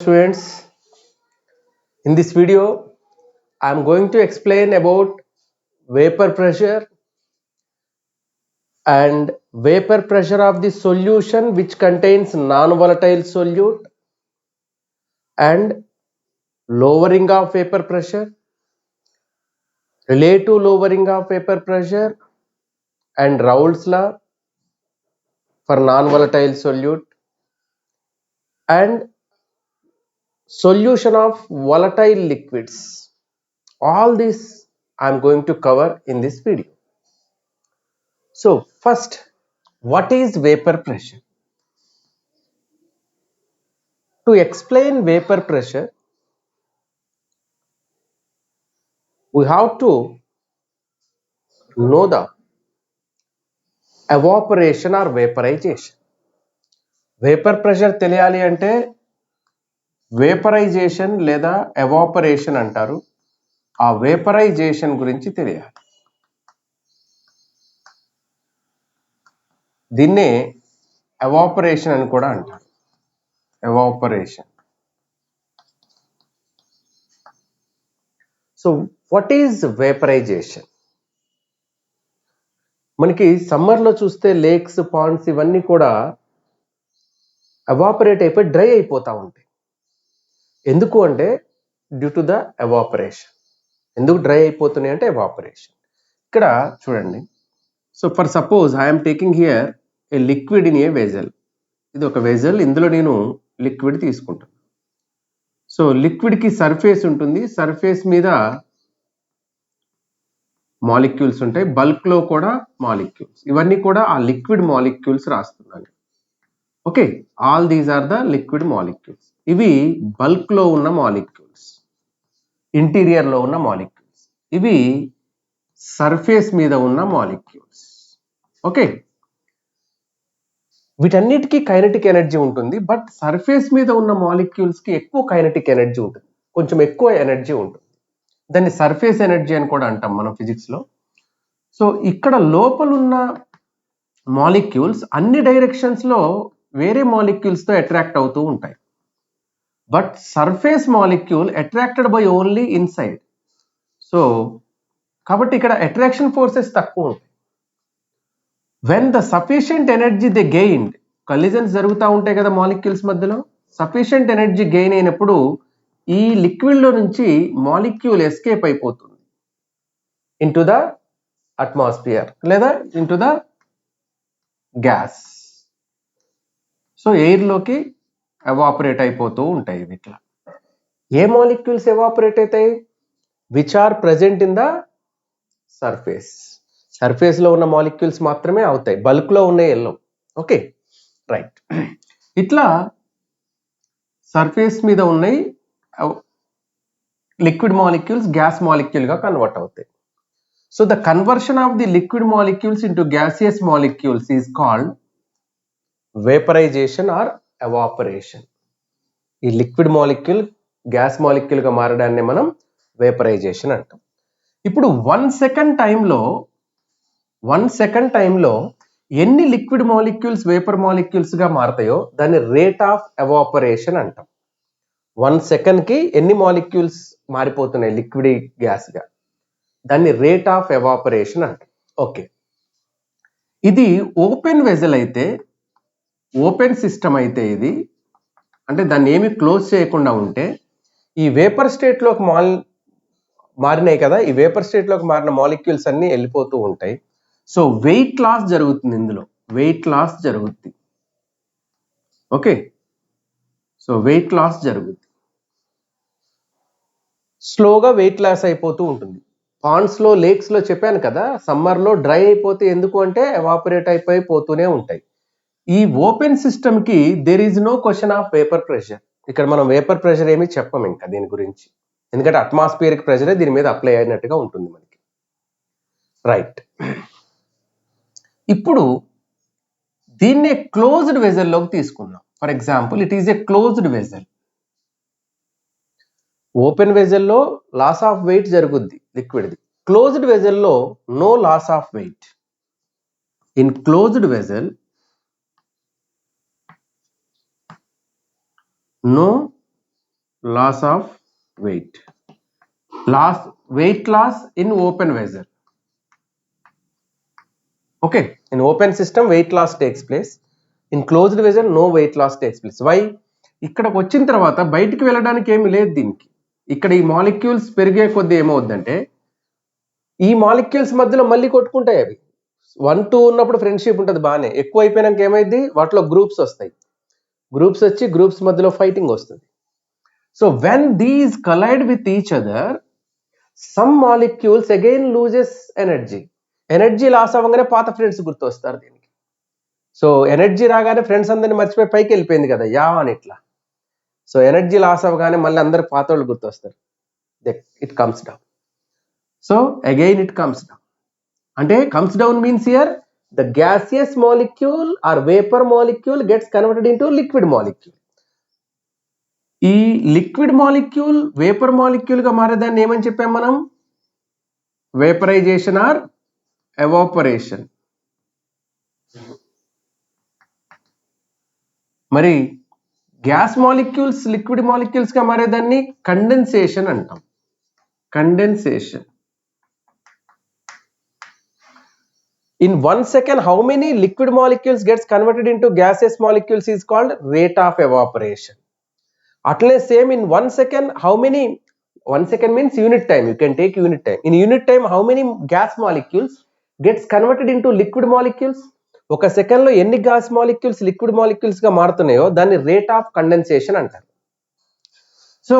Students, in this video I am going to explain about vapor pressure and vapor pressure of the solution which contains non-volatile solute and lowering of vapor pressure, relative lowering of vapor pressure and Raoult's law for non-volatile solute and solution of volatile liquids. All this I am going to cover in this video. So first, what is vapor pressure? To explain vapor pressure, we have to know the evaporation or vaporization. Vapor pressure తెలియాలి అంటే vaporisation లేదా evaporation అంటారు. ఆ vaporisation గురించి తెలియాలి. దీన్నే evaporation అని కూడా అంటారు. Evaporation. So what is vaporisation? మనకి సమ్మర్లో చూస్తే లేక్స్, పాండ్స్ ఇవన్నీ కూడా ఎవాపరేట్ అయిపోయి డ్రై అయిపోతూ ఉంటాయి. ఎందుకు అంటే డ్యూ టు ద ఎవాపరేషన్. ఎందుకు డ్రై అయిపోతున్నాయి అంటే ఎవాపరేషన్. ఇక్కడ చూడండి. So for suppose I'm taking here a liquid in a vessel. ఇది ఒక వెజల్, ఇందులో నేను లిక్విడ్ తీసుకుంటాను. సో లిక్విడ్కి సర్ఫేస్ ఉంటుంది, సర్ఫేస్ మీద మాలిక్యూల్స్ ఉంటాయి, బల్క్లో కూడా మాలిక్యూల్స్. ఇవన్నీ కూడా ఆ లిక్విడ్ మాలిక్యూల్స్ రాస్తున్నాను. Okay, all these are the liquid molecules. ఇవి బల్క్లో ఉన్న మాలిక్యూల్స్, ఇంటీరియర్లో ఉన్న మాలిక్యూల్స్. ఇవి సర్ఫేస్ మీద ఉన్న మాలిక్యూల్స్. ఓకే, వీటన్నిటికీ కైనెటిక్ ఎనర్జీ ఉంటుంది. బట్ సర్ఫేస్ మీద ఉన్న మాలిక్యూల్స్కి ఎక్కువ కైనెటిక్ ఎనర్జీ ఉంటుంది, కొంచెం ఎక్కువ ఎనర్జీ ఉంటుంది. దాన్ని సర్ఫేస్ ఎనర్జీ అని కూడా అంటాం మనం ఫిజిక్స్లో. సో ఇక్కడ లోపలున్న మాలిక్యూల్స్ అన్ని డైరెక్షన్స్లో వేరే మాలిక్యూల్స్తో అట్రాక్ట్ అవుతూ ఉంటాయి. But surface molecule attracted by only inside. So కాబట్టి ఇక్కడ అట్రాక్షన్ ఫోర్సెస్ తక్కువ ఉంటాయి. When the sufficient energy they gained, collisions జరుగుతూ ఉంటాయి కదా మాలిక్యూల్స్ మధ్యలో. సఫిషియంట్ ఎనర్జీ గెయిన్ అయినప్పుడు ఈ లిక్విడ్లో నుంచి మాలిక్యూల్ ఎస్కేప్ అయిపోతుంది ఇంటూ ద అట్మాస్ఫియర్ లేదా ఇంటూ ద గ్యాస్. సో ఎయిర్లోకి ఎవాపరేట్ అయిపోతూ ఉంటాయి. ఇట్లా ఏ మాలిక్యూల్స్ ఎవాపరేట్ అవుతాయి? Which are present in the surface. సర్ఫేస్లో ఉన్న మాలిక్యూల్స్ మాత్రమే అవుతాయి, బల్క్లో ఉన్న ఎల్లో. Okay, right. ఇట్లా సర్ఫేస్ మీద ఉన్నాయి లిక్విడ్ మాలిక్యూల్స్ గ్యాస్ మాలిక్యూల్గా కన్వర్ట్ అవుతాయి. So the conversion of the liquid molecules into gaseous molecules is called vaporization or evaporation. ఈ లిక్విడ్ మాలిక్యూల్ గ్యాస్ మాలిక్యూల్గా మారడాన్ని మనం వేపరైజేషన్ అంటాం. ఇప్పుడు 1 సెకండ్ టైంలో ఎన్ని లిక్విడ్ మాలిక్యూల్స్ వేపర్ మాలిక్యూల్స్గా మారతాయో దాన్ని రేట్ ఆఫ్ ఎవాపరేషన్ అంటాం. 1 సెకండ్కి ఎన్ని మాలిక్యూల్స్ మారిపోతున్నాయి లిక్విడ్ గ్యాస్గా, దాన్ని రేట్ ఆఫ్ ఎవాపరేషన్ అంటాం. ఓకే, ఇది ఓపెన్ వెజల్ అయితే, ఓపెన్ సిస్టమ్ అయితే, ఇది అంటే దాన్ని ఏమి క్లోజ్ చేయకుండా ఉంటే ఈ వేపర్ స్టేట్లోకి మారినాయి కదా, ఈ వేపర్ స్టేట్లోకి మారిన మాలిక్యూల్స్ అన్నీ వెళ్ళిపోతూ ఉంటాయి. సో వెయిట్ లాస్ జరుగుతుంది, ఇందులో వెయిట్ లాస్ జరుగుతుంది. ఓకే, సో వెయిట్ లాస్ జరుగుతుంది, స్లోగా వెయిట్ లాస్ అయిపోతూ ఉంటుంది. పాండ్స్లో, లేక్స్లో చెప్పాను కదా, సమ్మర్లో డ్రై అయిపోతే ఎందుకు అంటే ఎవాపరేట్ అయిపోయి పోతూనే ఉంటాయి. ఈ ఓపెన్ సిస్టమ్కి there is no question of vapour pressure. ఇక్కడ మనం వేపర్ ప్రెషర్ ఏమీ చెప్పం ఇంకా దీని గురించి, ఎందుకంటే అట్మాస్ఫియరిక్ ప్రెషరే దీని మీద అప్లై అయినట్టుగా ఉంటుంది మనకి. రైట్, ఇప్పుడు దీన్నే క్లోజ్డ్ వెజల్లోకి తీసుకుందాం. For example, it is a closed vessel. Open వెజల్లో లాస్ ఆఫ్ వెయిట్ జరుగుద్ది లిక్విడ్ది. క్లోజ్డ్ వెజల్లో no loss of weight. In closed vessel no loss of weight. Weight loss in open vessel. Okay, in open system weight loss takes place. In closed vessel no weight loss takes place. Why? ఇక్కడికి వచ్చిన తర్వాత బయటికి వెళ్ళడానికి ఏమీ లేదు దీనికి. ఇక్కడ ఈ మాలిక్యూల్స్ పెరిగే కొద్దీ ఏమవుద్దంటే ఈ మాలిక్యూల్స్ మధ్యలో మళ్ళీ కొట్టుకుంటాయి. అవి 1, 2 ఉన్నప్పుడు ఫ్రెండ్షిప్ ఉంటుంది బాగానే, ఎక్కువ అయిపోయినాక ఏమైంది వాటిలో గ్రూప్స్ వస్తాయి. గ్రూప్స్ వచ్చి గ్రూప్స్ మధ్యలో ఫైటింగ్ వస్తుంది. So when these collide with each other, some molecules again loses energy. Energy loss అవ్వగానే పాత ఫ్రెండ్స్ గుర్తు వస్తారు దీనికి. సో ఎనర్జీ రాగానే ఫ్రెండ్స్ అందరిని మర్చిపోయి పైకి వెళ్ళిపోయింది కదా యా అని ఇట్లా. సో ఎనర్జీ లాస్ అవ్వగానే మళ్ళీ అందరు పాత వాళ్ళు గుర్తొస్తారు. It comes down. So again it comes down. అంటే comes down means here the gaseous molecule or vapour molecule gets converted into liquid molecule. ఈ లిక్విడ్ మాలిక్యూల్ వేపర్ మాలిక్యూల్ గా మారేదాన్ని ఏమని చెప్పాం మనం? Vaporization or evaporation. మరి గ్యాస్ మాలిక్యూల్స్ లిక్విడ్ మాలిక్యూల్స్ గా మారేదాన్ని కండెన్సేషన్ అంటాం. Condensation. In 1 second, how many liquid molecules gets converted into gaseous molecules is called rate of evaporation. Atle same in 1 second, how many? 1 second means unit time. You can take unit time. In unit time, how many gas molecules gets converted into liquid molecules? ఒక second లో ఎన్ని gas molecules liquid molecules గా మారుతున్నాయో దాన్ని rate of condensation అంటారు. So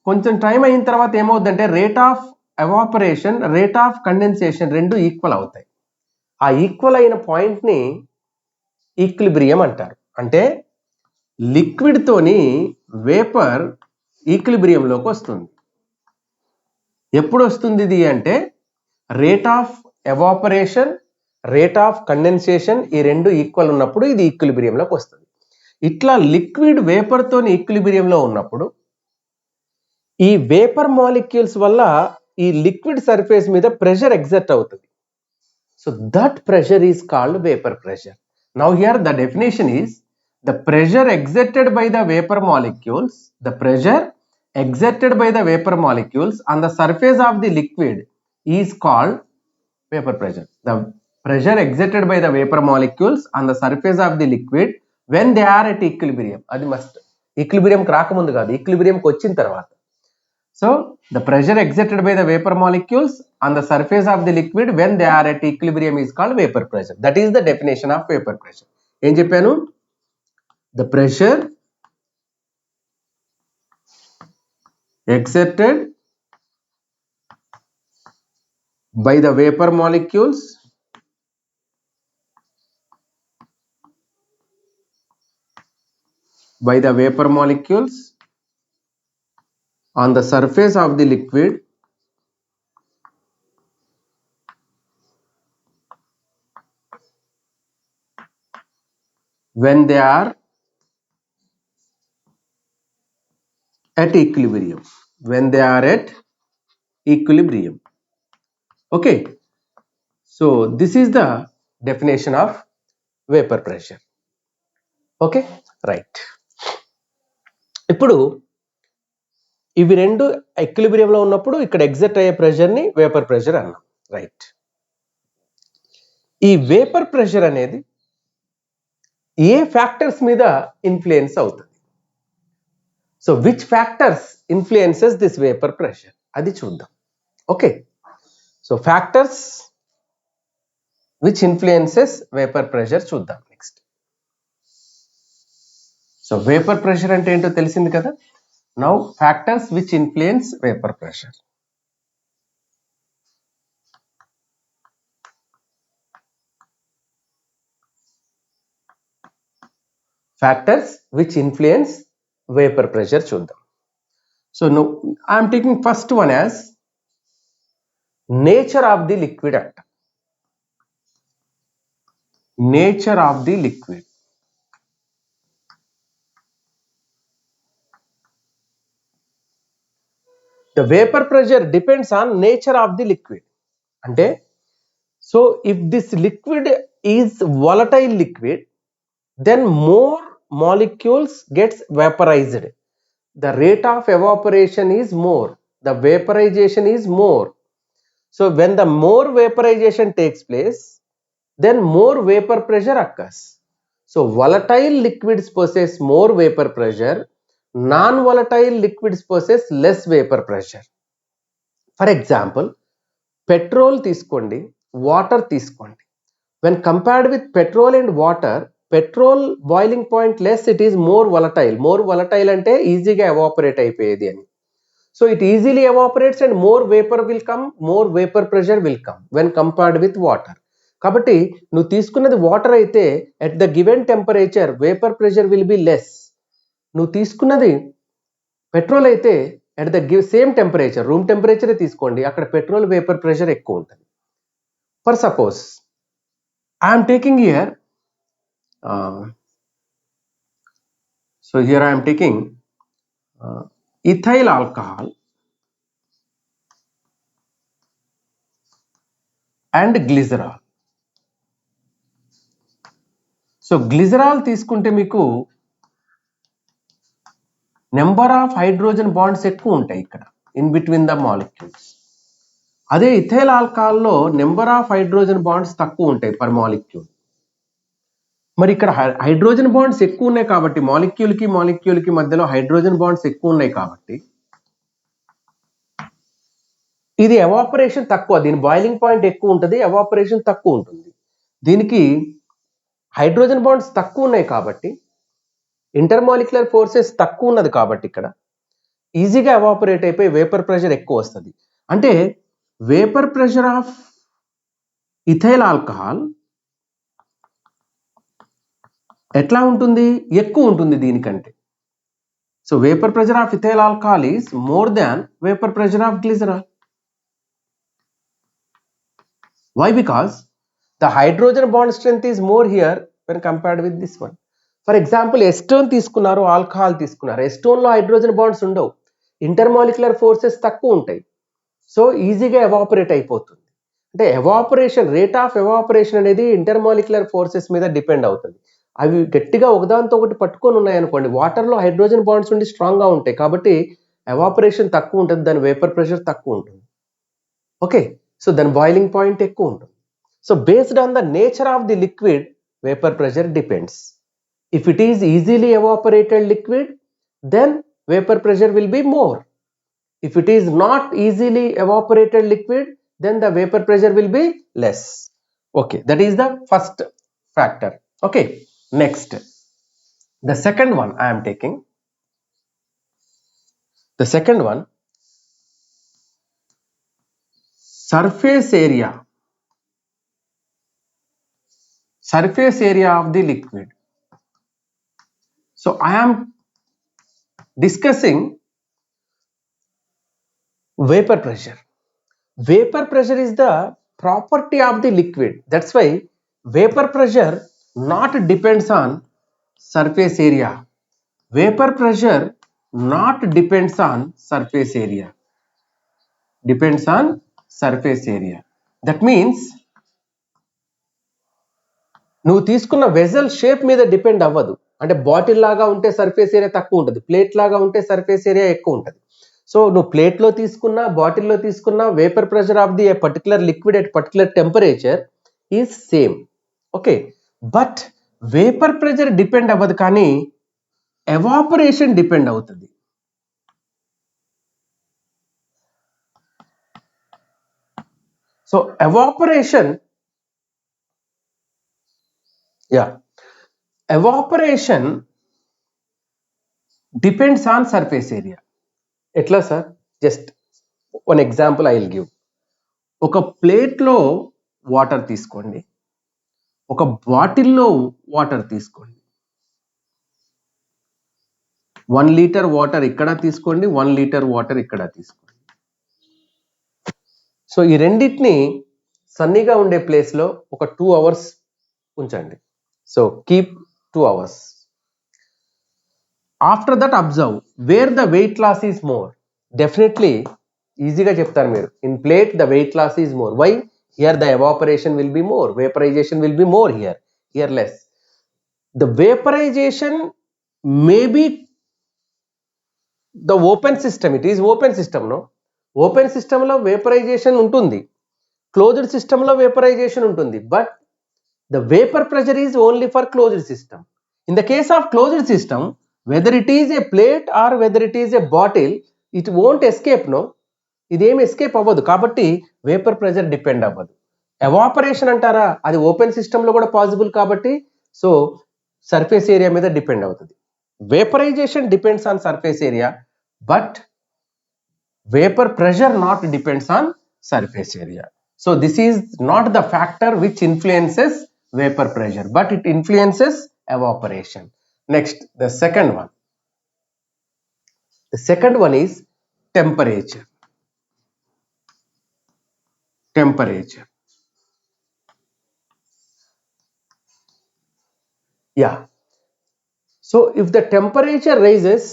కొంచెం time అయిన తర్వాత ఏమవుతుందంటే rate of evaporation rate of condensation రెండు ఈక్వల్ అవుతాయి. ఆ ఈక్వల్ అయిన పాయింట్ ని ఈక్విలిబ్రియం అంటారు. అంటే లిక్విడ్ తోని వేపర్ ఈక్విలిబ్రియంలోకి వస్తుంది. ఎప్పుడు వస్తుంది ఇది అంటే rate of evaporation rate of condensation ఈ రెండు ఈక్వల్ ఉన్నప్పుడు ఇది ఈక్విలిబ్రియంలోకి వస్తుంది. ఇట్లా లిక్విడ్ వేపర్ తోని ఈక్విలిబ్రియంలో ఉన్నప్పుడు ఈ వేపర్ మాలిక్యూల్స్ వల్ల ఈ లిక్విడ్ సర్ఫేస్ మీద ప్రెషర్ ఎగ్జర్ట్ అవుతుంది. So that pressure is called vapor pressure. Now here the definition is the pressure exerted by the vapor molecules, the pressure exerted by the vapor molecules on the surface of the liquid is called vapor pressure. The pressure exerted by the vapor molecules on the surface of the liquid when they are at equilibrium. Adi must equilibrium కి రాకముందు కాదు, equilibrium కి వచ్చిన తర్వాత. So the pressure exerted by the vapor molecules on the surface of the liquid when they are at equilibrium is called vapor pressure. That is the definition of vapor pressure. Em cheppanu? The pressure exerted by the vapor molecules on the surface of the liquid when they are at equilibrium. Okay, so this is the definition of vapor pressure. Okay, right. ఇప్పుడు ఇవి రెండు ఈక్విలిబ్రియంలో ఉన్నప్పుడు ఇక్కడ exert అయ్యే pressure ని vapour pressure అన్నాం. Right. ఈ vapour pressure అనేది ఏ ఫ్యాక్టర్స్ మీద ఇన్ఫ్లుయెన్స్ అవుతుంది? So which factors influences this vapour pressure అది చూద్దాం. Okay, so factors which influences vapour pressure చూద్దాం నెక్స్ట్. సో వేపర్ ప్రెషర్ అంటే ఏంటో తెలిసింది కదా. Now factors which influence vapor pressure. Factors which influence vapor pressure చూద్దాం. So now I am taking first one as nature of the liquid అంట. Nature of the liquid. The vapor pressure depends on nature of the liquid. అంటే so if this liquid is volatile liquid, then more molecules gets vaporized. the rate of evaporation is more, the vaporization is more. So when the more vaporization takes place, then more vapor pressure occurs. So volatile liquids possess more vapor pressure, non-volatile liquids possess less vapor pressure. For example, petrol తీసుకోండి, water తీసుకోండి. When compared with petrol and water, petrol boiling point less, it is more volatile. More volatile అంటే ఈజీగా evaporate అయిపోయేది అని. So it easily evaporates and more vapor will come, more vapor pressure will come when compared with water. కాబట్టి నువ్వు తీసుకున్నది water అయితే at the given temperature vapor pressure will be less. నువ్వు తీసుకున్నది పెట్రోల్ అయితే at the same temperature, room temperature తీసుకోండి, అక్కడ petrol vapour pressure ఎక్కువ ఉంటుంది. For suppose I am taking here, so here I am taking ethyl alcohol and glycerol. So glycerol తీసుకుంటే మీకు number of hydrogen bonds ఎక్కువ ఉంటాయి ఇక్కడ ఇన్ బిట్వీన్ ద మాలిక్యూల్స్. అదే ఇథైల్ ఆల్కహాల్లో నెంబర్ ఆఫ్ హైడ్రోజన్ బాండ్స్ తక్కువ ఉంటాయి పర్ మాలిక్యూల్. మరి ఇక్కడ హైడ్రోజన్ బాండ్స్ ఎక్కువ ఉన్నాయి కాబట్టి మాలిక్యూల్కి మధ్యలో హైడ్రోజన్ బాండ్స్ ఎక్కువ ఉన్నాయి కాబట్టి ఇది ఎవాపరేషన్ తక్కువ, దీని బాయిలింగ్ పాయింట్ ఎక్కువ ఉంటుంది, ఎవాపరేషన్ తక్కువ ఉంటుంది. దీనికి హైడ్రోజన్ బాండ్స్ తక్కువ ఉన్నాయి కాబట్టి ఇంటర్మాలిక్యులర్ ఫోర్సెస్ తక్కువ ఉన్నది కాబట్టి ఇక్కడ ఈజీగా ఎవాపరేట్ అయిపోయి వేపర్ ప్రెషర్ ఎక్కువ వస్తుంది. అంటే vapour pressure of ethyl alcohol ఎట్లా ఉంటుంది, ఎక్కువ ఉంటుంది దీనికంటే. So vapour pressure of ethyl alcohol is more than vapour pressure of glycerol. Why? Because the hydrogen bond strength is more here when compared with this one. For example acetone తీసుకున్నారు, alcohol తీసుకున్నారు, ఎస్టోన్లో hydrogen bonds ఉండవు, intermolecular forces తక్కువ ఉంటాయి, so ఈజీగా evaporate అయిపోతుంది. అంటే evaporation, rate of evaporation అనేది ఇంటర్మాలిక్యులర్ ఫోర్సెస్ మీద డిపెండ్ అవుతుంది. అవి గట్టిగా ఒకదాంతో ఒకటి పట్టుకొని ఉన్నాయనుకోండి, వాటర్లో హైడ్రోజన్ బాండ్స్ ఉండి స్ట్రాంగ్గా ఉంటాయి కాబట్టి ఎవాపరేషన్ తక్కువ ఉంటుంది, దాని వేపర్ ప్రెషర్ తక్కువ ఉంటుంది. ఓకే, సో దాని బాయిలింగ్ పాయింట్ ఎక్కువ ఉంటుంది. So based on the nature of the liquid vapour pressure depends. If it is easily evaporated liquid, then vapor pressure will be more. If it is not easily evaporated liquid, then the vapor pressure will be less. Okay, that is the first factor. Okay, next, the second one I am taking. The second one, surface area. Surface area of the liquid. So I am discussing vapor pressure. Vapor pressure is the property of the liquid. That's why vapor pressure not depends on surface area. Vapor pressure not depends on surface area. Depends on surface area. That means నువ్వు తీసుకున్న vessel shape మీద depend అవ్వదు. అంటే bottle లాగా ఉంటే surface area తక్కువ ఉంటుంది, plate లాగా ఉంటే సర్ఫేస్ ఏరియా ఎక్కువ ఉంటుంది. సో నువ్వు ప్లేట్లో తీసుకున్నా, బాటిల్లో తీసుకున్నా, vapour pressure of the particular liquid at particular temperature is same. Okay, but vapour pressure depend అవ్వదు, కానీ ఎవాపరేషన్ డిపెండ్ అవుతుంది. So evaporation, evaporation depends on surface area. ఎట్లా sir? Just one example I will give. ఒక ప్లేట్లో water తీసుకోండి, ఒక బాటిల్లో water తీసుకోండి. 1 లీటర్ వాటర్ ఇక్కడ తీసుకోండి, 1 లీటర్ వాటర్ ఇక్కడ తీసుకోండి. సో ఈ రెండింటిని సన్నీగా ఉండే ప్లేస్లో ఒక 2 hours ఉంచండి. So keep 2 hours. After that observe where the weight loss is more. Definitely ఈజీగా చెప్తారు మీరు, in plate the weight loss is more. Why? Here the evaporation will be more, vaporization will be more, here less. The vaporization may be the open system, it is open system. నో, open సిస్టంలో vaporization ఉంటుంది, closed సిస్టంలో vaporization ఉంటుంది, but the vapor pressure is only for closed system. In the case of closed system, whether it is a plate or whether it is a bottle, it won't escape. No, ఇదేమి escape అవ్వదు, కాబట్టి vapour pressure depend అవ్వదు. Evaporation అంటారా, అది open సిస్టంలో కూడా possible కాబట్టి so surface area మీద డిపెండ్ అవుతుంది. Vaporisation depends on surface area, but vapour pressure not depends on surface area. So this is not the factor which influences vapor pressure, but it influences evaporation. Next, the second one. The second one is temperature. Temperature. Yeah. So if the temperature raises,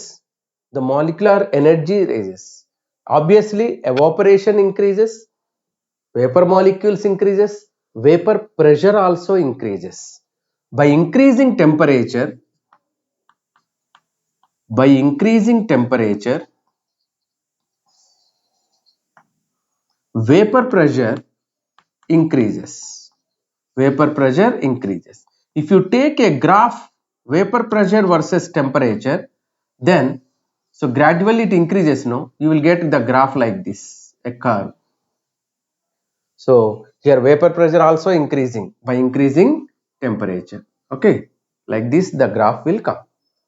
the molecular energy raises. Obviously, evaporation increases, vapor molecules increases, vapor pressure also increases. By increasing temperature, vapor pressure increases. Vapor pressure increases. If you take a graph, vapor pressure versus temperature, then so gradually it increases. No, you will get the graph like this, a curve. So here vapor pressure also increasing by increasing temperature. Okay, like this the graph will come,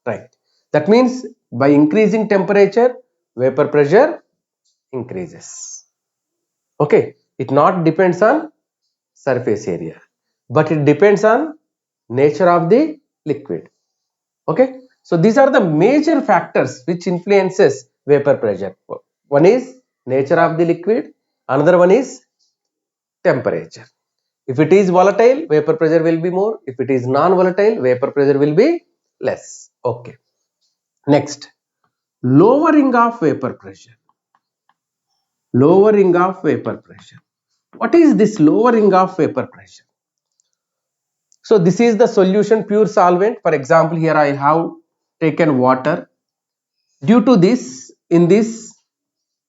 right? That means by increasing temperature, vapor pressure increases. Okay, it not depends on surface area, but it depends on nature of the liquid. Okay, so these are the major factors which influences vapor pressure. One is nature of the liquid, another one is temperature. If it is volatile, vapor pressure will be more. If it is non-volatile, vapor pressure will be less. Okay, next, lowering of vapor pressure. Lowering of vapor pressure. What is this lowering of vapor pressure? So this is the solution, pure solvent. For example, here I have taken water. Due to this, in this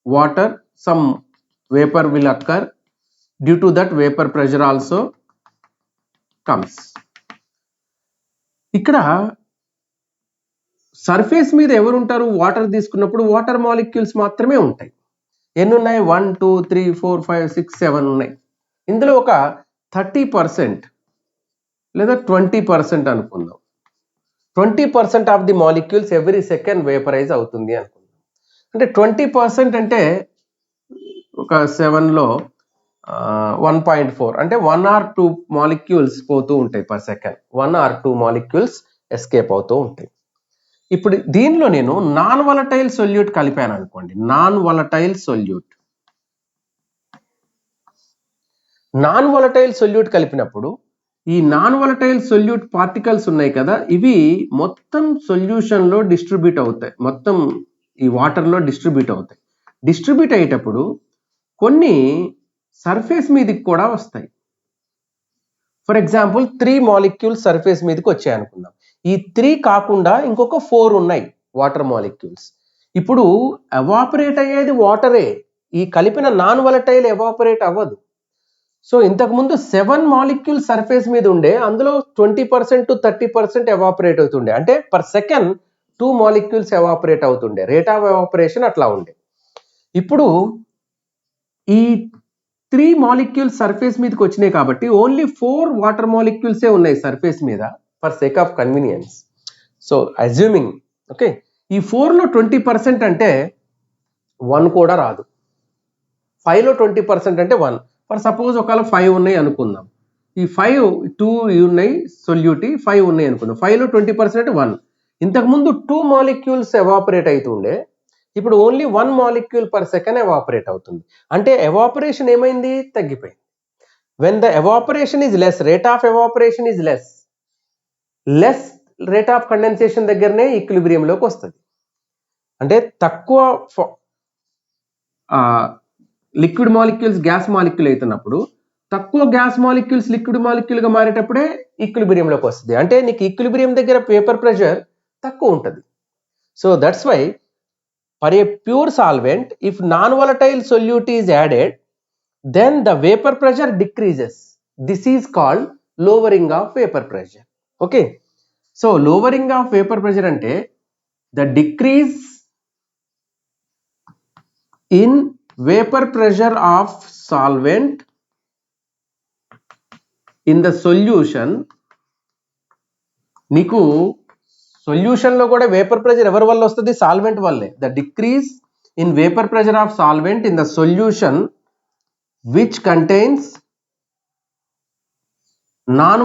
water some vapor will occur. Due to that, vapor pressure also comes. ఇక్కడ surface మీద ఎవరు ఉంటారు, water తీసుకున్నప్పుడు water molecules మాత్రమే ఉంటాయి. ఎన్ని ఉన్నాయి, 1 2 3 4 5 6 7 ఉన్నాయి. ఇందులో ఒక 30% లేదా 20% అనుకుందాం. 20% of the molecules every second vaporise అవుతుంది అనుకుందాం. అంటే 20% అంటే ఒక 7లో 1.4 అంటే 1 or 2 మాలిక్యూల్స్ పోతూ ఉంటాయి per second. 1 or 2 molecules escape అవుతూ ఉంటాయి. ఇప్పుడు దీనిలో నేను నాన్ వలటైల్ సొల్యూట్ కలిపాను అనుకోండి. నాన్ వలటైల్ సొల్యూట్ కలిపినప్పుడు ఈ నాన్ వలటైల్ సొల్యూట్ పార్టికల్స్ ఉన్నాయి కదా, ఇవి మొత్తం సొల్యూషన్ లో డిస్ట్రిబ్యూట్ అవుతాయి, మొత్తం ఈ వాటర్ లో డిస్ట్రిబ్యూట్ అవుతాయి. డిస్ట్రిబ్యూట్ అయ్యేటప్పుడు కొన్ని సర్ఫేస్ మీదకి కూడా వస్తాయి. ఫర్ ఎగ్జాంపుల్ 3 మాలిక్యూల్స్ సర్ఫేస్ మీదకి వచ్చాయి అనుకుందాం. ఈ 3 కాకుండా ఇంకొక 4 ఉన్నాయి వాటర్ మాలిక్యూల్స్. ఇప్పుడు ఎవాపరేట్ అయ్యేది వాటరే, ఈ కలిపిన నాన్ వలటైల్ ఎవాపరేట్ అవ్వదు. సో ఇంతకుముందు 7 మాలిక్యూల్స్ సర్ఫేస్ మీద ఉండే, అందులో 20% to 30% ఎవాపరేట్ అవుతుండే. అంటే పర్ సెకండ్ 2 మాలిక్యూల్స్ ఎవాపరేట్ అవుతుండే, రేట్ ఆఫ్ ఎవాపరేషన్ అట్లా ఉండే. ఇప్పుడు ఈ 3 మాలిక్యూల్స్ సర్ఫేస్ మీదకి వచ్చినాయి కాబట్టి ఓన్లీ 4 వాటర్ మాలిక్యూల్సే ఉన్నాయి సర్ఫేస్ మీద for sake of convenience. So assuming, okay, ఈ 4లో 20% అంటే 1 కూడా రాదు. 5లో 20% అంటే 1. ఫర్ సపోజ్ ఒకవేళ 5 ఉన్నాయి అనుకుందాం. ఈ 5 2 ఉన్నాయి సొల్యూట్, 5 ఉన్నాయి అనుకుందాం. 5లో 20% అంటే 1. ఇంతకుముందు 2 మాలిక్యూల్స్ ఎవాపరేట్ అవుతుండే, ఇప్పుడు only 1 molecule per second evaporate అవుతుంది. అంటే ఎవాపరేషన్ ఏమైంది, తగ్గిపోయింది. When the evaporation is less, rate of evaporation is less rate of condensation దగ్గరనే ఈక్విలిబ్రియంలోకి వస్తుంది. అంటే తక్కువ లిక్విడ్ మాలిక్యూల్స్ గ్యాస్ మాలిక్యూల్ అవుతున్నప్పుడు తక్కువ గ్యాస్ మాలిక్యూల్స్ లిక్విడ్ మాలిక్యూల్ గా మారేటప్పుడే ఈక్విలిబ్రియంలోకి వస్తుంది. అంటే నీకు ఈక్విలిబ్రియం దగ్గర వేపర్ ప్రెషర్ తక్కువ ఉంటుంది. So that's why For a pure solvent, if non-volatile solute is added, then the vapor pressure decreases. This is called lowering of vapor pressure. Okay. So lowering of vapor pressure ante the decrease in vapor pressure of solvent in the solution. నీకు solution లో కూడా vapour pressure ఎవరి వల్ల వస్తుంది? Solvent వల్లే. The decrease in vapour pressure of solvent in the solution which contains non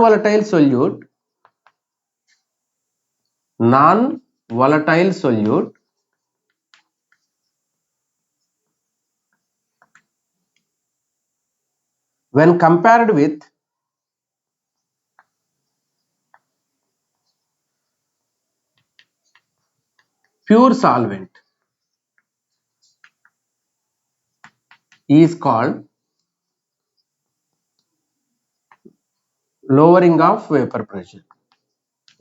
volatile solute when compared with pure solvent is called lowering of vapor pressure,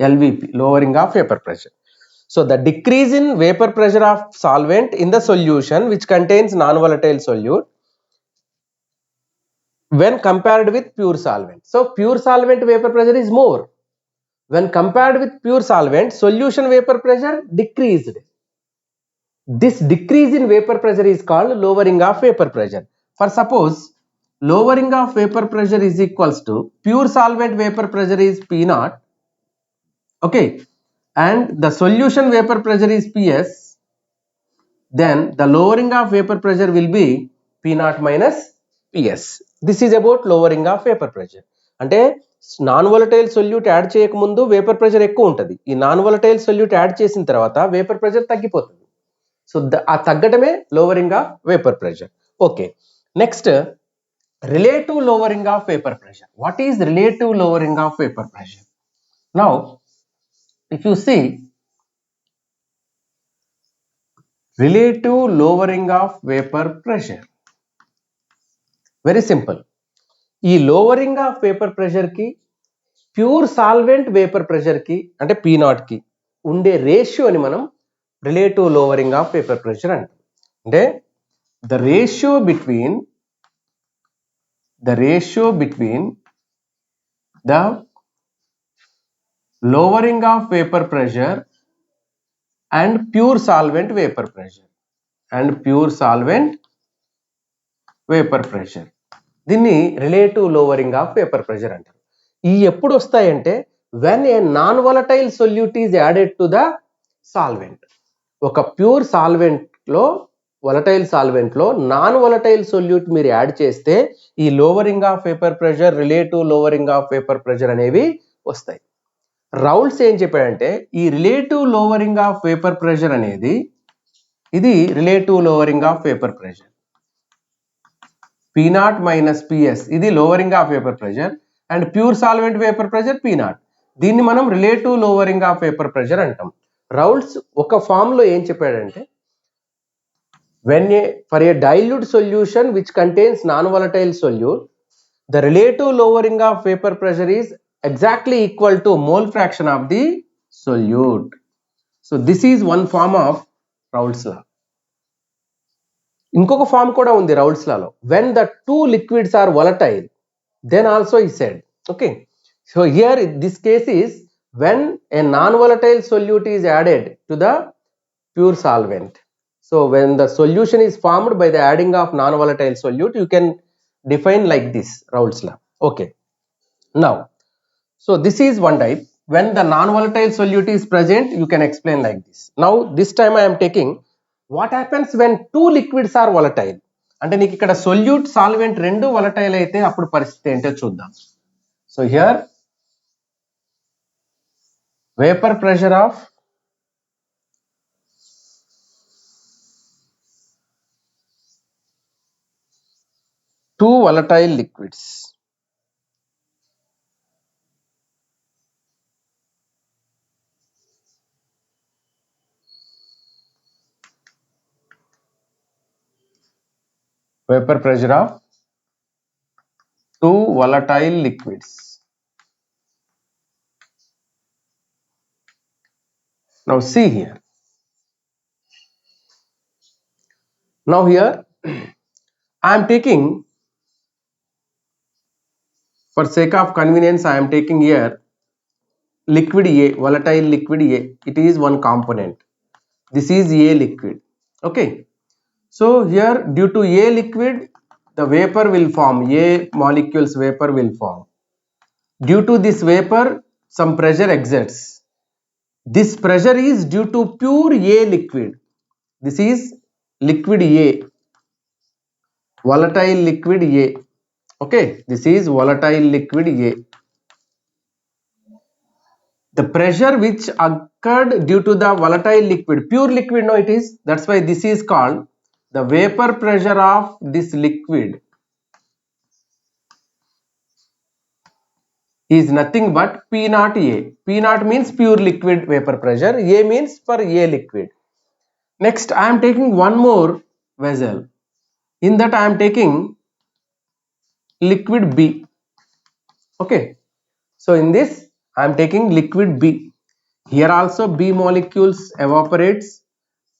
LVP, lowering of vapor pressure. So the decrease in vapor pressure of solvent in the solution which contains non-volatile solute when compared with pure solvent. So pure solvent vapor pressure is more. When compared with pure solvent, solution vapor pressure decreased. This decrease in vapor pressure is called lowering of vapor pressure. For suppose lowering of vapor pressure is equals to pure solvent vapor pressure is P naught, okay, and the solution vapor pressure is Ps, then the lowering of vapor pressure will be P naught minus Ps. This is about lowering of vapor pressure. అంటే non volatile solute add చేయకముందు vapour pressure ఎక్కువ ఉంటుంది. ఈ non volatile solute add చేసిన తర్వాత vapour pressure తగ్గిపోతుంది. So ఆ తగ్గటమే lowering of vapour pressure. Okay, next relative lowering of vapour pressure. What is relative lowering of vapour pressure? Now if you see relative lowering of vapour pressure, very simple. ఈ lowering of vapour pressure కి pure solvent vapour pressure కి అంటే P naught కి ఉండే రేషియోని మనం relative lowering of vapour pressure అంటాం. అంటే the ratio between the lowering of vapor pressure and pure solvent vapor pressure దీన్ని relative lowering of vapour pressure అంటారు. ఈ ఎప్పుడు వస్తాయంటే when a non volatile solute is added to the solvent. ఒక pure solvent లో volatile solvent లో non volatile solute మీరు add చేస్తే ఈ lowering of vapour pressure, relative lowering of vapour pressure అనేవి వస్తాయి. రౌల్స్ ఏం చెప్పాడంటే ఈ relative lowering of vapour pressure అనేది ఇది relative lowering of vapour pressure P naught minus Ps, ఇది lowering of vapour pressure, and pure solvent vapour pressure P naught. దీన్ని మనం relative lowering of vapour pressure అంటాం. Raoult's ఒక form లో ఏం చెప్పాడంటే for a dilute solution which contains non-volatile solute, the relative lowering of vapor pressure is exactly equal to mole fraction of the solute. So this is one form of Raoult's law. ఇంకొక form కూడా ఉంది Raoult's Lalo. when the two liquids are volatile, then also he said, okay, so here this case is when a non-volatile solute is added to the pure solvent. So when the solution is formed by the adding of non-volatile solute, you can define like this, Raoult's law. Okay, now so this is one type. When the non-volatile solute is present, you can explain like this. Now this time I am taking what happens when two liquids are volatile. అంటే నీకు ఇక్కడ solute solvent రెండు volatile అయితే అప్పుడు పరిస్థితి ఏంటో చూద్దాం. So here vapour pressure of two volatile liquids. Vapor pressure of two volatile liquids. Now see here. Now here I am taking, for sake of convenience, I am taking here liquid A, volatile liquid A. It is one component. This is A liquid. Okay. So here, due to A liquid, the vapor will form. A molecules vapor will form. Due to this vapor, some pressure exerts. This pressure is due to pure A liquid. This is liquid A, volatile liquid A. Okay, this is volatile liquid A. The pressure which occurred due to the volatile liquid, pure liquid, no, it is. That's why this is called the vapor pressure of this liquid is nothing but P naught A. P naught means pure liquid vapor pressure. A means for A liquid. Next, I am taking one more vessel. In that, I am taking liquid B. Okay. So in this, I am taking liquid B. Here also B molecules evaporates,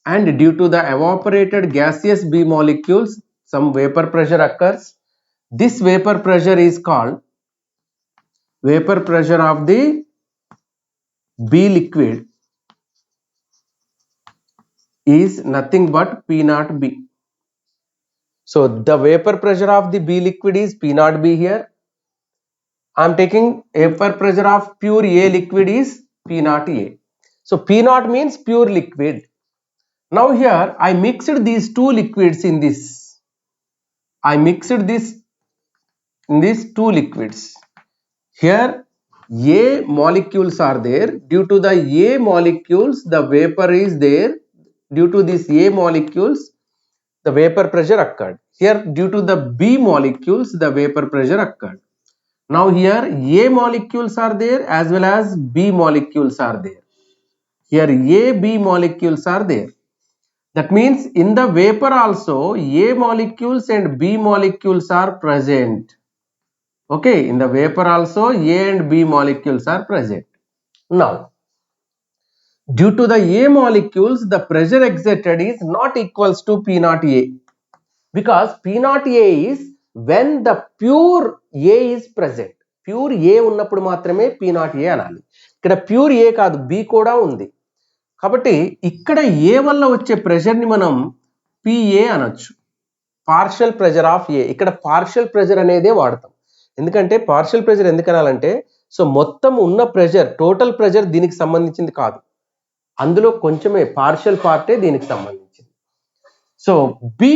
and due to the evaporated gaseous B molecules, some vapor pressure occurs. This vapor pressure is called vapor pressure of the B liquid is nothing but P naught B. So the vapor pressure of the B liquid is P naught B here. I am taking vapor pressure of pure A liquid is P naught A. So P naught means pure liquid. Now here I mixed these two liquids in this. I mixed this in these two liquids. Here A molecules are there. Due to the A molecules, the vapor is there. Due to these A molecules, the vapor pressure occurred. Here due to the B molecules, the vapor pressure occurred. Now here A molecules are there as well as B molecules are there. Here A, B molecules are there. That means in the vapor also A molecules and B molecules are present. Okay, in the vapor also A and B molecules are present. Now, due to the A molecules, the pressure exerted is not equals to P naught A. Because P naught A is when the pure A is present. Pure A ఉన్నప్పుడు మాత్రమే P naught A అనాలి. ఇక్కడ pure A కాదు, B కూడా ఉంది. కాబట్టి ఇక్కడ A వల్ల వచ్చే ప్రెషర్ ని మనం PA అనొచ్చు. Partial pressure of A. ఇక్కడ పార్షియల్ ప్రెషర్ అనేదే వాడతాం. ఎందుకంటే పార్షియల్ ప్రెషర్ ఎందుకు అనాలంటే, సో మొత్తం ఉన్న ప్రెషర్, టోటల్ ప్రెషర్ దీనికి సంబంధించింది కాదు. అందులో కొంచెమే పార్షియల్ పార్టే దీనికి సంబంధించింది. So B,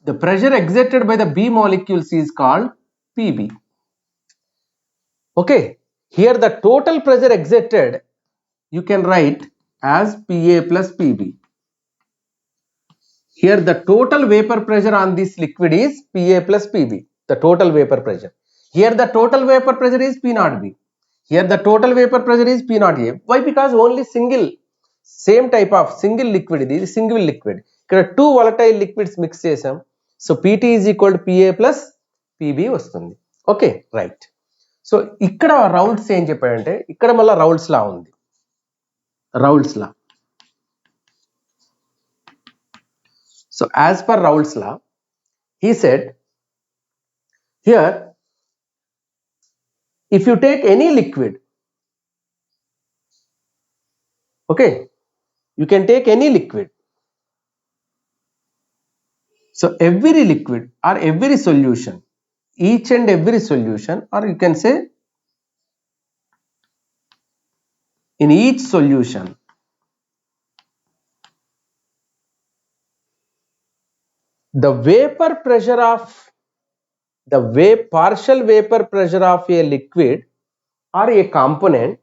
the pressure exerted by the B molecules is called PB. Okay, here the total pressure exerted you can write as PA plus PB. Here the total vapor pressure on this liquid is PA plus PB, the total vapor pressure. Here the total vapor pressure is P naught B. Here the total vapor pressure is P naught A. Why? Because only single, same type of single liquid, this is single liquid. Here two volatile liquids mix chesam. So PT is equal to PA plus PB వస్తుంది. Okay, right. So ఇక్కడ Raoult's ఏం చెప్పాడంటే, ఇక్కడ మళ్ళీ Raoult's లా ఉంది. Raoult's law. So as per Raoult's law, he said here if you take any liquid, okay, you can take any liquid. So every liquid or every solution, each and every solution, or you can say in each solution, the vapor pressure of the partial vapor pressure of a liquid or a component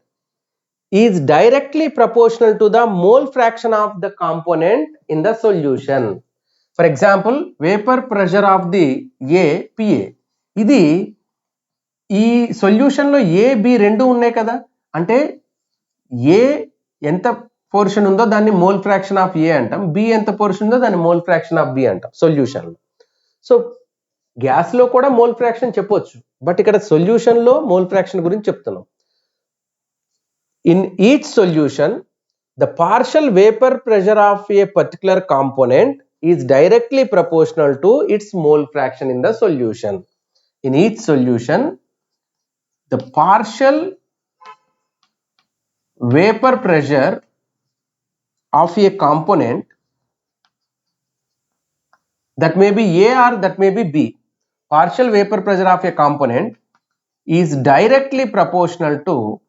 is directly proportional to the mole fraction of the component in the solution. For example, vapor pressure of the A, PA. ఇది ఈ solution లో A, B రెండు ఉన్నాయి కదా, అంటే A ఎంత portion ఉందో దాన్ని మోల్ ఫ్రాక్షన్ ఆఫ్ A అంటాం, B ఎంత పోర్షన్ ఉందో దాన్ని మోల్ ఫ్రాక్షన్ ఆఫ్ B అంటాం సొల్యూషన్ లో. సో గ్యాస్ లో కూడా మోల్ ఫ్రాక్షన్ చెప్పొచ్చు, బట్ ఇక్కడ సొల్యూషన్ లో మోల్ ఫ్రాక్షన్ గురించి చెప్తున్నాం. In each solution, the partial vapor pressure of a particular component is directly proportional to its mole fraction in the solution. In each solution, the partial vapor pressure of a component, that may be A or that may be B, partial vapor pressure of a component is directly proportional to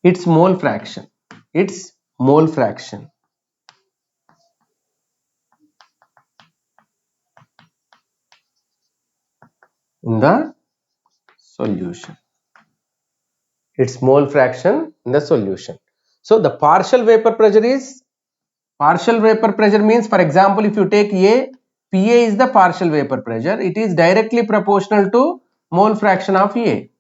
its mole fraction. In the solution. Its mole fraction in the solution. So the partial vapor pressure means, for example, if you take A, PA is the partial vapor pressure. It is directly proportional to mole fraction of A.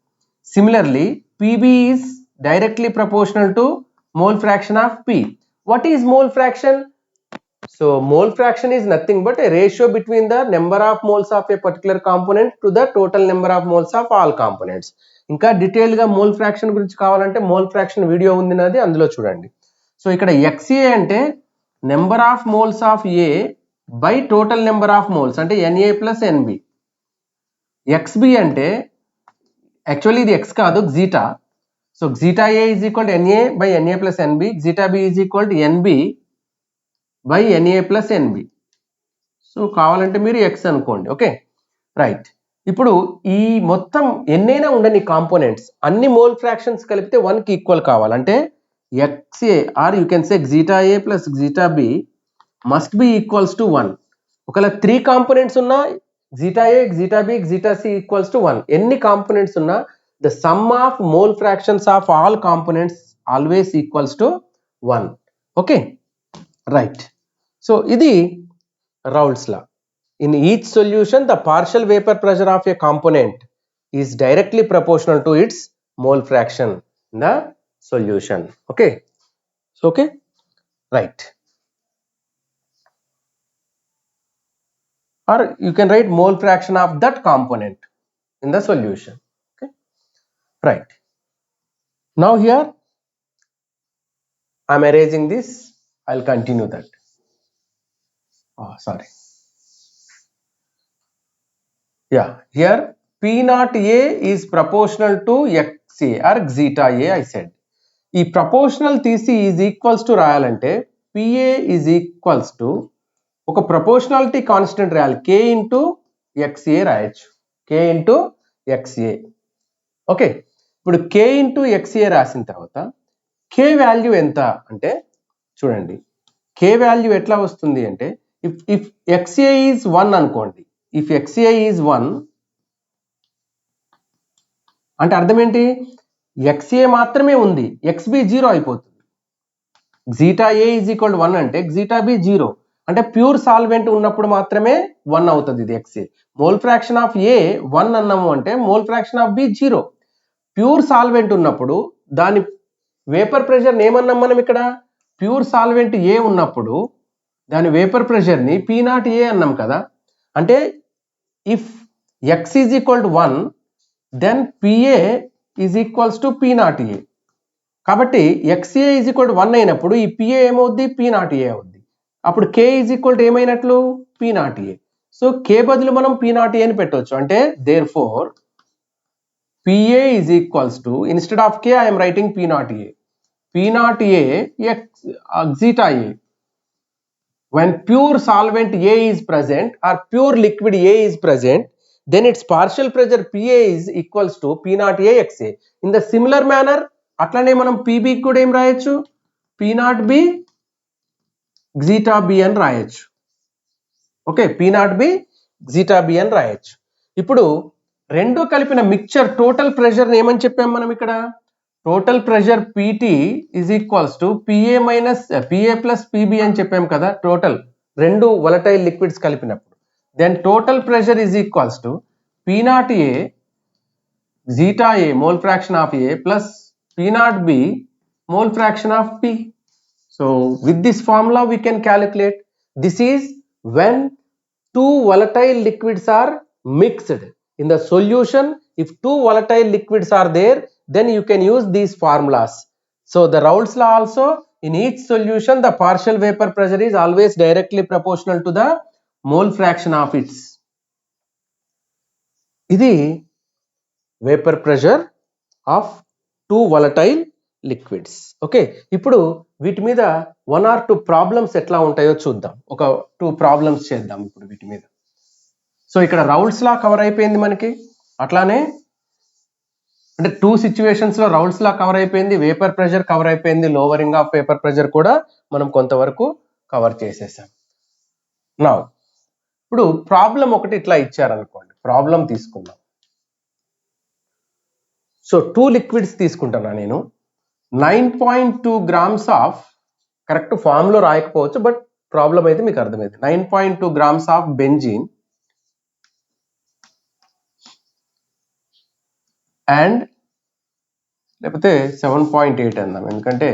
Similarly, PB is directly proportional to mole fraction of P. What is mole fraction? So mole fraction is nothing but a ratio between the number of moles of a particular component to the total number of moles of all components. ఇంకా detail గా mole fraction గురించి కావాలంటే mole fraction video ఉంది నాది, అందులో చూడండి. So ఇక్కడ XA అంటే number of moles of A by total number of moles, అంటే NA ప్లస్ NB. XB అంటే యాక్చువల్లీ ఇది X కాదు, zeta. So zeta A is equal to NA by NA plus NB, zeta B is equal to NB by NA plus NB. So కావాలంటే మీరు X అనుకోండి. Okay, right. ఇప్పుడు ఈ మొత్తం ఎన్నైనా ఉండని కాంపోనెంట్స్ అన్ని మోల్ ఫ్రాక్షన్స్ కలిపితే 1 కి ఈక్వల్ కావాలంటే XA or you can say zeta A plus zeta B must be equals to 1. ఒకవేళ 3 కాంపోనెంట్స్ ఉన్నా zeta A, zeta B, zeta C equals to 1. ఎన్ని కాంపోనెంట్స్ ఉన్నా the sum of mole fractions of all components always equals to 1. Okay, right. So ఇది Raoult's law. In each solution, the partial vapor pressure of a component is directly proportional to its mole fraction in the solution. Okay, so okay, right. Or you can write mole fraction of that component in the solution. Right. Now here I am erasing this. I'll continue that. Oh, sorry. Yeah, here P naught A is proportional to XA or zeta A, I said. ఈ proportional తీసి is equals to రాయాలంటే PA is equals to ఒక proportionality constant రాయాలి, K into XA రాయొచ్చు, K into XA. Okay, ఇప్పుడు K into XA రాసిన తర్వాత K value ఎంత అంటే చూడండి, K వాల్యూ ఎట్లా వస్తుంది అంటే if XA is 1 అనుకోండి, if XA is 1 అంటే అర్థం ఏంటి, XA మాత్రమే ఉంది, XB 0 అయిపోతుంది. Zeta A is equal to 1 అంటే జీటా B 0, అంటే ప్యూర్ సాల్వెంట్ ఉన్నప్పుడు మాత్రమే 1 అవుతుంది ఇది XA. Mole fraction of A 1 అన్నాము అంటే mole fraction of B 0. Pure solvent ఉన్నప్పుడు దాని వేపర్ ప్రెషర్ ఏమన్నాం మనం ఇక్కడ, ప్యూర్ సాల్వెంట్ A ఉన్నప్పుడు దాని వేపర్ ప్రెషర్ ని P naught A అన్నాం కదా. అంటే if X is equal to 1 then PA is equals to P naught A. కాబట్టి XA is equal to 1 అయినప్పుడు ఈ PA ఏమవుద్ది, P naught A అవుద్ది. అప్పుడు K is equal to ఏమైనట్లు, P naught A. So K బదులు మనం P naught A అని పెట్టవచ్చు. అంటే therefore PA is equals to, instead of K I am writing P naught A. P naught A X zeta A. When pure solvent A is present or pure liquid A is present, then its partial pressure PA is equals to P naught A XA. In the similar manner, అట్లనే మనం PB కూడా ఏం రాయొచ్చు, P naught B zeta B అని రాయొచ్చు. Okay, P naught B zeta B అని రాయొచ్చు. ఇప్పుడు రెండు కలిపిన మిక్చర్ టోటల్ ప్రెషర్ ఏమని చెప్పాం మనం ఇక్కడ, total pressure PT is equals to PA minus PA plus PB అని చెప్పాం కదా. టోటల్ రెండు వలటైల్ లిక్విడ్స్ కలిపినప్పుడు then total pressure is equals to P naught A zeta A mole fraction of A plus P naught B mole fraction of P. So with this formula we can calculate. This is when two volatile liquids are mixed. In the solution, if two volatile liquids are there, then you can use these formulas. So the Raoult's law also, in each solution the partial vapor pressure is always directly proportional to the mole fraction of its. ఇది vapor pressure of two volatile liquids. Okay, ఇప్పుడు వీటి మీద 1 or 2 problems ఎట్లా ఉంటాయో చూద్దాం. ఒక 2 problems చేద్దాం ఇప్పుడు వీటి మీద. సో ఇక్కడ రౌల్ట్స్ లా కవర్ అయిపోయింది మనకి, అట్లానే అంటే 2 సిచ్యువేషన్స్ లో రౌల్ట్స్ లా కవర్ అయిపోయింది, వేపర్ ప్రెషర్ కవర్ అయిపోయింది, లోవరింగ్ ఆఫ్ వేపర్ ప్రెషర్ కూడా మనం కొంతవరకు కవర్ చేసేసాం. నా ఇప్పుడు ప్రాబ్లం ఒకటి ఇట్లా ఇచ్చారనుకోండి, ప్రాబ్లం తీసుకుందాం. సో 2 లిక్విడ్స్ తీసుకుంటున్నా నేను. 9.2 grams ఆఫ్, కరెక్ట్ ఫామ్ లో రాయకపోవచ్చు బట్ ప్రాబ్లం అయితే మీకు అర్థమైంది. 9.2 grams ఆఫ్ బెంజీన్ అండ్ లేకపోతే 7.8 అందాం, ఎందుకంటే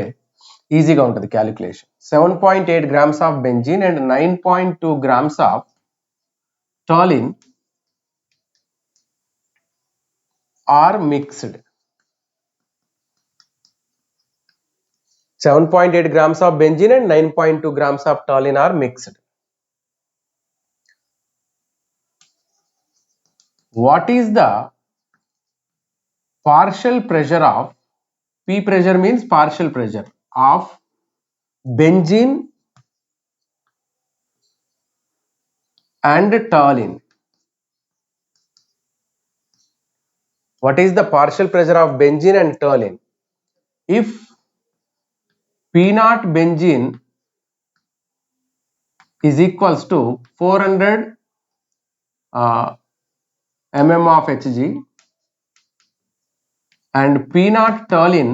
ఈజీగా ఉంటుంది calculation. 7.8 grams of benzene and 9.2 grams of toluene are mixed. 7.8 grams of benzene and 9.2 grams of toluene are mixed. What is the partial pressure of, P pressure means partial pressure of benzene and toluene? What is the partial pressure of benzene and toluene? If P0 benzene is equals to 400 mm of Hg and P0 toluene,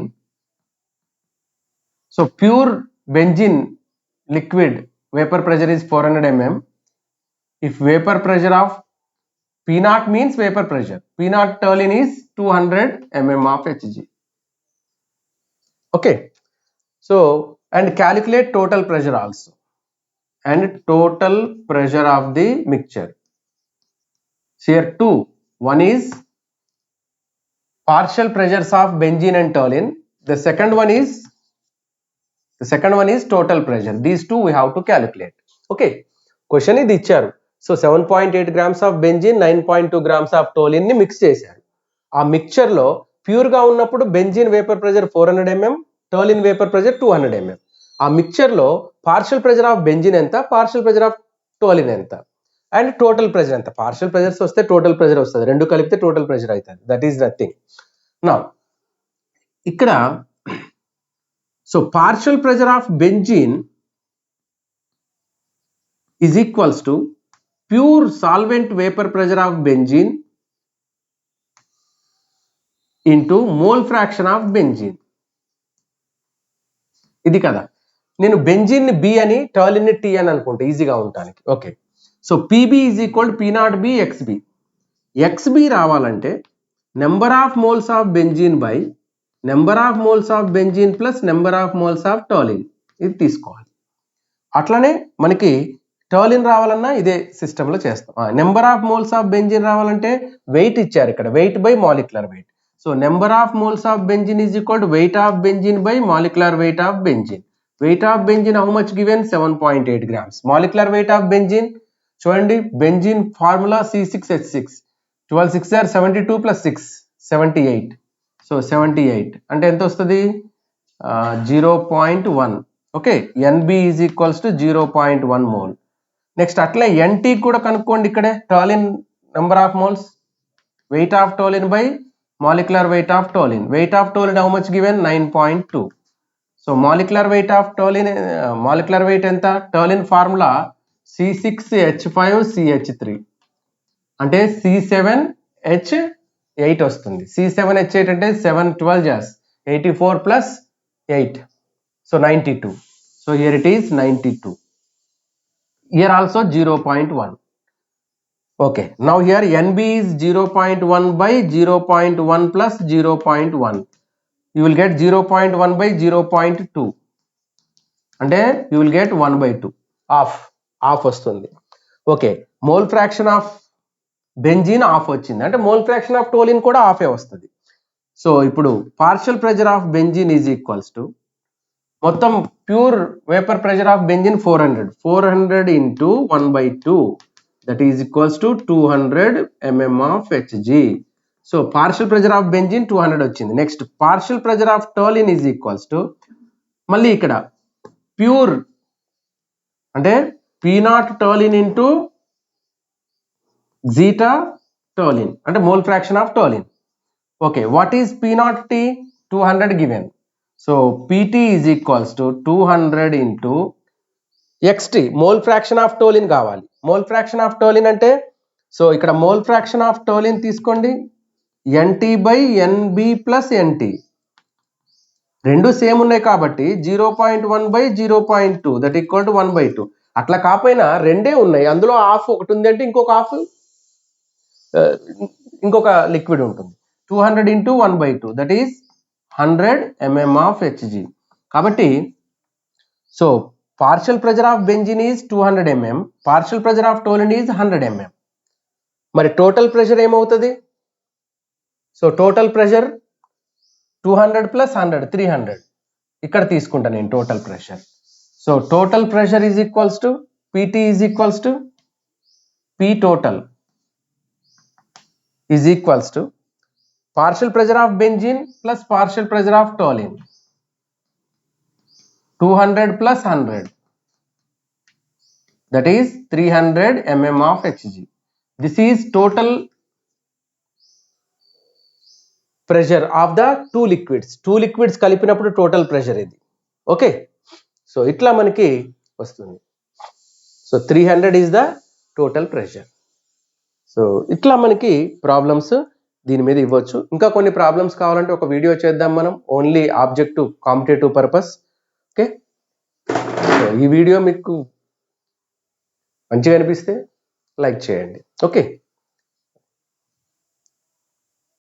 so pure benzene liquid vapor pressure is 400 mm. If vapor pressure of P0 means vapor pressure, P0 toluene is 200 mm of Hg. Okay, so and calculate total pressure also, and total pressure of the mixture. Here 2, one is partial pressures of benzene and toluene, the second one is total pressure. These two we have to calculate. Okay, question ఇది ఇచ్చారు. So 7.8 grams of benzene, 9.2 grams of toluene ని mix చేశారు. ఆ mixture లో pure గా ఉన్నప్పుడు benzene vapour pressure 400 mm, toluene vapour pressure 200 mm. ఆ mixture లో పార్షియల్ ప్రెషర్ ఆఫ్ బెంజీన్ ఎంత, పార్షియల్ ప్రెషర్ ఆఫ్ టోలిన్ ఎంత, అండ్ టోటల్ ప్రెషర్ ఎంత. పార్షియల్ ప్రెషర్స్ వస్తే టోటల్ ప్రెషర్ వస్తుంది, రెండు కలిపితే టోటల్ ప్రెషర్ అవుతుంది. That is nothing. నా ఇక్కడ so partial pressure of benzene is equals to pure solvent vapor pressure of benzene into mole fraction of benzene. ఇది కదా, నేను బెంజీన్ ని బి అని, టాలిన్ ని టీ అని అనుకుంటా ఈజీగా ఉండటానికి. Okay, so PB is equal P0 B XB. XB రావాలంటే number of moles of benzene by number of moles of benzene plus number of moles of toluene, ఇది తీసుకోవాలి. అట్లనే మనకి టాలిన్ రావాలన్నా ఇదే సిస్టంలో చేస్తాం. Number of moles of benzene రావాలంటే వెయిట్ ఇచ్చారు ఇక్కడ, weight by molecular weight. So number of moles of benzene is equal to weight of benzene by molecular weight of benzene. Wait of benzene how much given, 7.8 grams. Molecular weight of benzene చూడండి, benzene formula C6H6, 12 6 are 72 plus 6 78. So 78 అంటే ఎంత వస్తుంది, 0.1. Okay, NB is equals to 0.1 mole. Next అట్లే NT కూడా కనుక్కోండి. ఇక్కడే toluene number of moles, weight of toluene by molecular weight of toluene. Weight of toluene how much given, 9.2. So molecular weight of toluene, molecular weight ఎంత, టాలిన్ formula C6H5CH3 అంటే C7H8 వస్తుంది. C7H8 అంటే 7 12 just 84 plus 8, so 92. So here it is 92. Here also 0.1. Okay, now here NB is 0.1 by 0.1 plus 0.1. You will get 0.1 by 0.2 అంటే you will get 1/2 of వస్తుంది. Okay, mole fraction of benzene of వచ్చింది, అంటే mole fraction of toluene కూడా ఆఫే వస్తుంది. So ఇప్పుడు partial pressure of benzene is equals to మొత్తం pure vapour pressure of benzene 400 into 1/2 that is equals to 200 mm of Hg. So partial pressure of benzene 200 వచ్చింది. Next partial pressure of toluene is equals to మళ్ళీ ఇక్కడ pure అంటే P0 toluene into zeta toluene అంటే mole fraction of toluene. Okay, what is P0 T? 200 given. So PT is equals to 200 into XT mole fraction of toluene కావాలి. Mole fraction of toluene అంటే so ఇక్కడ mole fraction of toluene తీసుకోండి, NT/NB + NT రెండు same ఉన్నాయి కాబట్టి 0.1/0.2 that equal to 1/2. అట్లా కాకపోయినా రెండే ఉన్నాయి, అందులో హాఫ్ ఒకటి ఉంది అంటే ఇంకొక హాఫ్ ఇంకొక లిక్విడ్ ఉంటుంది. 200 into 1/2 that is 100 mm of Hg. కాబట్టి so partial pressure of benzene is 200 mm, partial pressure of toluene is 100 mm. మరి టోటల్ ప్రెషర్ ఏమవుతుంది? సో టోటల్ ప్రెషర్ 200 + 100 300 ఇక్కడ తీసుకుంటా నేను total pressure. So total pressure is equals to PT is equals to P total is equals to partial pressure of benzene plus partial pressure of toluene 200 + 100 that is 300 mm of Hg. This is total pressure of the two liquids కలిపినప్పుడు total pressure ఇది. Okay, so ఇట్లా మనకి వస్తుంది. So 300 is the total pressure. So ఇట్లా మనకి problems దీని మీద ఇవ్వచ్చు. ఇంకా కొన్ని ప్రాబ్లమ్స్ కావాలంటే ఒక వీడియో చేద్దాం మనం, only objective competitive purpose. Okay, so ఈ వీడియో మీకు మంచిగా అనిపిస్తే లైక్ చేయండి. ఓకే.